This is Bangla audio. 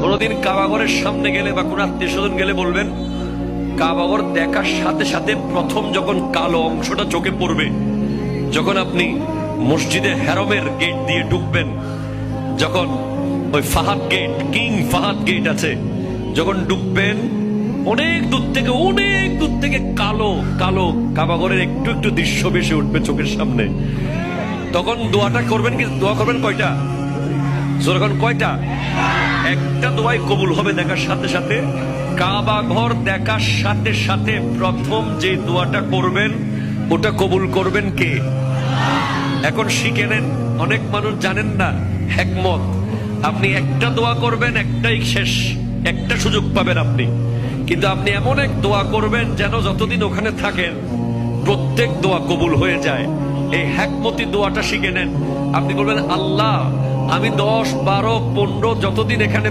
কোনোদিন কাবাগরের সামনে গেলে বা কোন আত্মীয় স্বজন গেলে বলবেন, কাবাগর দেখার সাথে সাথে প্রথম যখন কালো অংশটা চোখে পড়বে, যখন আপনি মসজিদে হেরমের গেট দিয়ে ঢুকবেন, যখন ওই Fahad gate, King Fahad gate আছে, যখন ঢুকবেন অনেক দূর থেকে কালো কালো কাবাগরের একটু একটু দৃশ্য ভেসে উঠবে চোখের সামনে। তখন দোয়াটা করবেন, কি দোয়া করবেন কয়টা? যখন কয়টা? একটা দোয়াই কবুল হবে দেখার সাথে সাথে। কাবা ঘর দেখার সাথে সাথে প্রথম যে দোয়াটা করবেন ওটা কবুল করবেন কে? এখন শিখে নেন, অনেক মানুষ জানেন না হিকমত। আপনি একটা দোয়া করবেন, একটাই শেষ, একটা সুযোগ পাবেন আপনি, কিন্তু আপনি এমন এক দোয়া করবেন যেন যতদিন ওখানে থাকেন প্রত্যেক দোয়া কবুল হয়ে যায়। এই হিকমতি দোয়াটা শিখে নেন। আপনি বলবেন, আল্লাহ আমি 10, 12, 15 যতদিন এখানে